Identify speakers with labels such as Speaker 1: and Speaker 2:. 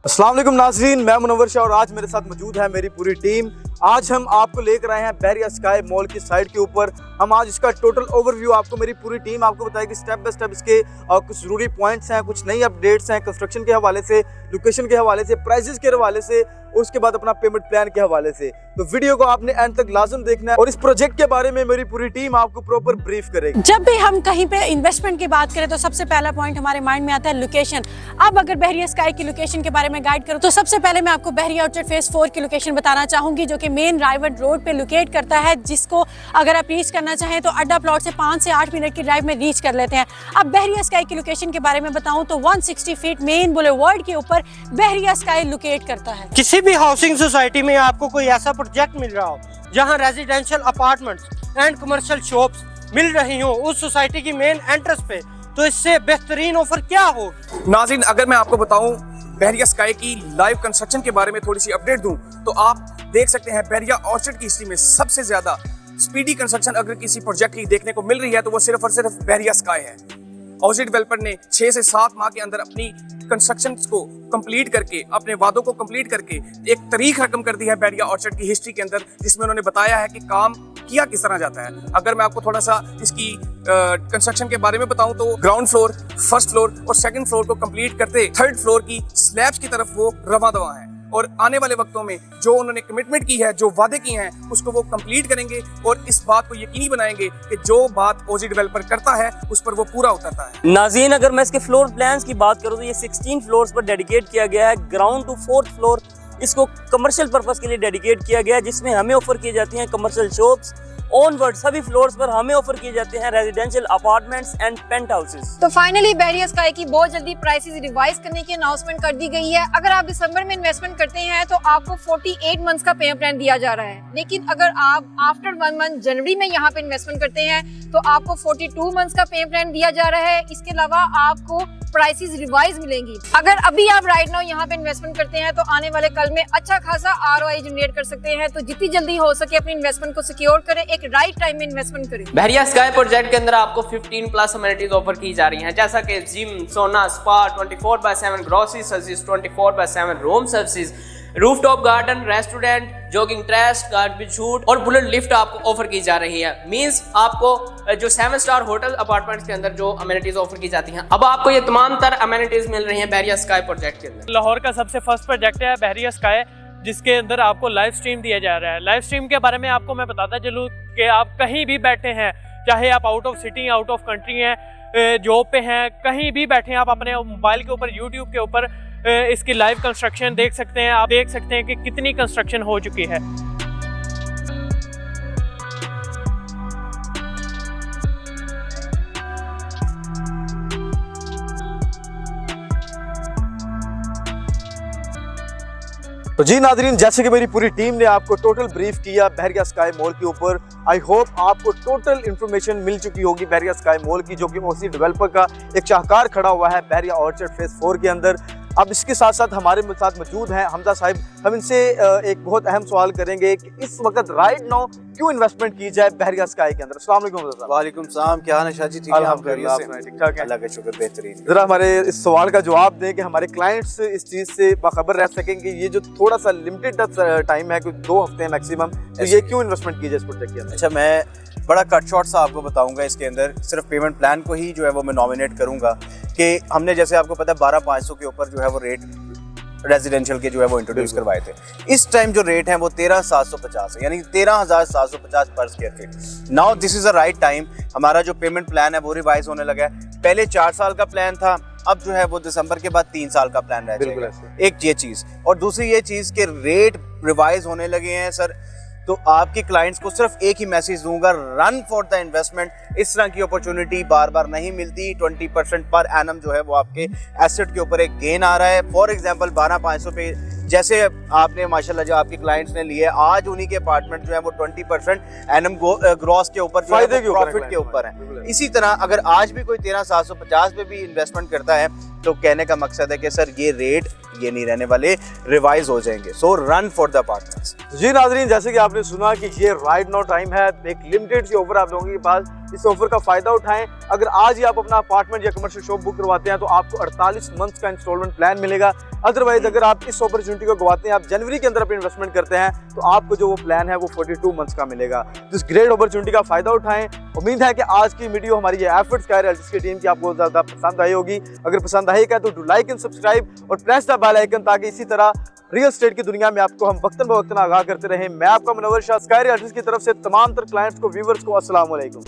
Speaker 1: अस्सलाम वालेकुम नाज़रीन, मैं मुनव्वर शाह और आज मेरे साथ मौजूद है मेरी पूरी टीम। आज हम आपको लेकर आए हैं बहरिया स्काई मॉल की साइड के ऊपर। हम आज इसका टोटल ओवरव्यू आपको मेरी पूरी टीम आपको बताएगी स्टेप बाय स्टेप। इसके कुछ ज़रूरी पॉइंट्स हैं, कुछ नई अपडेट्स हैं कंस्ट्रक्शन के हवाले से, लोकेशन के हवाले से, प्राइसेस के हवाले से, उसके बाद अपना पेमेंट प्लान के हवाले से। तो वीडियो को आपने एंड तक लाजम देखना है और इस प्रोजेक्ट के बारे में मेरी पूरी टीम आपको प्रॉपर ब्रीफ करेगी।
Speaker 2: जब भी हम कहीं पे इन्वेस्टमेंट की बात करें तो सबसे पहला पॉइंट हमारे माइंड में आता है लोकेशन। अब अगर बहरिया स्काई की लोकेशन के बारे में गाइड करूं तो सबसे पहले मैं आपको बहरिया ऑर्चर्ड फेज 4 की लोकेशन बताना चाहूंगी, जो कि मेन रायवट रोड पे लोकेट करता है, जिसको अगर आप रीच करना चाहें तो अड्डा प्लॉट से 5 से 8 मिनट की ड्राइव में रीच कर लेते हैं। अब बहरिया स्काई की लोकेशन के बारे में बताऊं तो 160 फीट मेन बुलेवार्ड के ऊपर बहरिया स्काई लोकेट करता है।
Speaker 3: किसी भी हाउसिंग सोसाइटी में आपको कोई ऐसा प्रोजेक्ट मिल रहा हो जहां residential apartments and commercial shops मिल रही हो उस सोसाइटी की मेन एंट्रेंस पे, तो इससे बेहतरीन ऑफर क्या हो।
Speaker 4: नाज़रीन, अगर मैं आपको बताऊं बहरिया स्काई की लाइव कंस्ट्रक्शन के बारे में थोड़ी सी अपडेट दूं तो आप देख सकते हैं बहरिया ऑर्चर्ड की हिस्ट्री में सबसे ज्यादा स्पीडी कंस्ट्रक्शन अगर किसी प्रोजेक्ट की देखने को मिल रही है तो वो सिर्फ और सिर्फ बहरिया स्काई है। हाउसिंग डेवलपर ने 6 से 7 माह के अंदर अपनी कंस्ट्रक्शन को कंप्लीट करके, अपने वादों को कंप्लीट करके एक तारीख रकम कर दी है बहरिया ऑर्चर्ड की हिस्ट्री के अंदर, जिसमें उन्होंने बताया है कि काम किया किस तरह जाता है। अगर मैं आपको थोड़ा सा इसकी कंस्ट्रक्शन के बारे में बताऊं तो ग्राउंड फ्लोर, फर्स्ट फ्लोर और सेकंड फ्लोर को कंप्लीट करते थर्ड फ्लोर की स्लैब्स की तरफ वो रवां दवा है और आने वाले वक्तों में जो उन्होंने कमिटमेंट की है, जो वादे किए हैं, उसको वो कंप्लीट करेंगे और इस बात को यकीनी बनाएंगे कि जो बात ओजी डेवलपर करता है उस पर वो पूरा उतरता है।
Speaker 5: नाज़रीन, अगर मैं इसके फ्लोर प्लान्स की बात करूं तो ये 16 फ्लोर्स पर डेडिकेट किया गया है। ग्राउंड टू 4th फ्लोर इसको कमर्शियल पर्पस के लिए डेडिकेट किया गया है, जिसमें हमें ऑफर की जाती हैं कमर्शियल शॉप्स। ऑनवर्ड सभी फ्लोर्स पर हमें ऑफर किए जाते हैं residential apartments and penthouses.
Speaker 2: तो फाइनली बहरिया स्काई की बहुत जल्दी प्राइसेस रिवाइज करने की अनाउंसमेंट कर दी गई है। अगर आप दिसंबर में इन्वेस्टमेंट करते हैं तो आपको 48 मंथ्स का पेमेंट प्लान दिया जा रहा है, लेकिन अगर आप आफ्टर 1 मंथ जनवरी में यहाँ पे इन्वेस्टमेंट करते हैं तो आपको 42 मंथ्स का पेमेंट प्लान दिया जा रहा है। इसके अलावा आपको प्राइसेस रिवाइज मिलेंगी। अगर अभी आप राइट नाउ यहाँ पे इन्वेस्टमेंट करते हैं तो आने वाले कल में अच्छा खासा ROI जनरेट कर सकते हैं। तो जितनी जल्दी हो सके अपनी इन्वेस्टमेंट को सिक्योर करें, एक राइट टाइम में इन्वेस्टमेंट करें।
Speaker 6: बहरिया स्काई प्रोजेक्ट के अंदर आपको 15+ अमेनिटीज ऑफर की जा रही हैं, जैसा कि जिम, सोना, spa, 24/7 grocery service, 24/7 room service, rooftop garden, restaurant, jogging track, garden shoot और बुलेट लिफ्ट आपको ऑफर की जा रही है। मींस आपको जो 7 स्टार होटल अपार्टमेंट्स के अंदर जो अमेनिटीज ऑफर की जाती हैं, अब आपको ये तमाम तर अमेनिटीज मिल रही हैं बहरिया स्काई प्रोजेक्ट के अंदर।
Speaker 3: लाहौर का सबसे फर्स्ट प्रोजेक्ट है बहरिया स्काई, जिसके अंदर आपको लाइव स्ट्रीम दिया जा रहा है। लाइव स्ट्रीम के बारे में आपको मैं बताता चलूँ कि आप कहीं भी बैठे हैं, चाहे आप out of city, out of country हैं, जॉब पे हैं, कहीं भी बैठे हैं, आप अपने मोबाइल के ऊपर, यूट्यूब के ऊपर इसकी लाइव कंस्ट्रक्शन देख सकते हैं। आप देख सकते हैं कि कितनी कंस्ट्रक्शन हो चुकी है।
Speaker 1: तो जी नाज़रीन, जैसे कि मेरी पूरी टीम ने आपको टोटल ब्रीफ किया बहरिया स्काई मॉल के ऊपर, आई होप आपको टोटल इन्फॉर्मेशन मिल चुकी होगी बहरिया स्काई मॉल की, जो कि ओसी डेवलपर का एक शाहकार खड़ा हुआ है बहरिया ऑर्चर्ड फेज 4 के अंदर। अब इसके साथ साथ हमारे साथ मौजूद हैं हमजा साहिब। हम इनसे एक बहुत अहम सवाल करेंगे कि इस वक्त राइट नाउ क्यों इन्वेस्टमेंट की जाए बहरिया स्काई के अंदर। अस्सलाम वालेकुम हमजा साहब।
Speaker 7: वालेकुम सलाम, क्या हाल है शाह जी? ठीक है,
Speaker 1: अल्हम्दुलिल्लाह, ठीक ठाक है,
Speaker 7: अल्लाह का शुक्र, बेहतरीन।
Speaker 1: जरा हमारे इस सवाल का जवाब दें कि हमारे क्लाइंट्स इस चीज़ से बाखबर रह सकेंगे, ये जो थोड़ा सा लिमिटेड टाइम है, कुछ 2 हफ्ते हैं मैक्सिमम, तो ये क्यों इन्वेस्टमेंट की जाए इस प्रोजेक्ट के अंदर?
Speaker 7: अच्छा, मैं बड़ा कट शॉर्ट सा आपको बताऊंगा। इसके अंदर सिर्फ पेमेंट प्लान को ही जो है वो मैं नॉमिनेट करूंगा कि हमने, जैसे आपको पता है, 12,500 के ऊपर जो है वो रेट रेजिडेंशियल के जो है वो इंट्रोड्यूस करवाए थे। इस टाइम जो रेट है वो 13,750 है, यानी 13,750 पर square feet. Now this is a right time. हमारा जो पेमेंट प्लान है वो रिवाइज होने लगा है। पहले 4 साल का प्लान था, अब जो है वो दिसंबर के बाद 3 साल का प्लान रह जाएगा। एक ये चीज़, और दूसरी ये चीज़ के रेट रिवाइज होने लगे हैं सर। तो आपके क्लाइंट्स को सिर्फ एक ही मैसेज दूंगा, रन फॉर द इन्वेस्टमेंट। इस तरह की अपॉर्चुनिटी बार बार नहीं मिलती। 20% पर एनम जो है वो आपके एसेट के ऊपर एक गेन आ रहा है। फॉर एग्जांपल 12,500 पे जैसे आपने माशाल्लाह जो आपके क्लाइंट्स ने लिए, आज उन्हीं के अपार्टमेंट जो है वो 20% एनम ग्रॉस के ऊपर,
Speaker 1: फायदे के ऊपर,
Speaker 7: प्रॉफिट के ऊपर है। इसी तरह अगर आज भी कोई 13,750 पे भी इन्वेस्टमेंट करता है तो कहने का मकसद है कि सर ये रेट ये नहीं रहने वाले, रिवाइज हो जाएंगे। सो रन फॉर द अपार्टमेंट्स।
Speaker 1: जी नाजरीन, जैसे कि आपने सुना कि ये राइट नाउ टाइम है, एक लिमिटेड सी ऑफर आप लोगों के पास, इस ऑफर का फायदा उठाएं। अगर आज ही आप अपना अपार्टमेंट या कमर्शियल शॉप बुक करवाते हैं तो आपको 48 मंथ्स का इंस्टॉलमेंट प्लान मिलेगा। अदरवाइज अगर आप इस अपॉर्चुनिटी को गवाते हैं, आप जनवरी के अंदर अपनी इन्वेस्टमेंट करते हैं तो आपको जो वो प्लान है वो 42 मंथ्स का मिलेगा। तो इस ग्रेट अपॉर्चुनिटी का फायदा उठाएं। उम्मीद है कि आज की वीडियो हमारी ये एफर्ट्स स्काई रियल्टी की टीम की आपको ज़्यादा पसंद आई होगी। अगर पसंद आएगा तो डू लाइक एंड सब्सक्राइब और प्रेस द बेल आइकन, ताकि इसी तरह रियल एस्टेट की दुनिया में आपको हम वक्तन बवक्तन आगाह करते रहें। मैं आपका मुनव्वर शाह, स्काई रियल्टी की तरफ से तमाम तर क्लाइंट्स को, व्यूवर्स को अस्सलाम वालेकुम।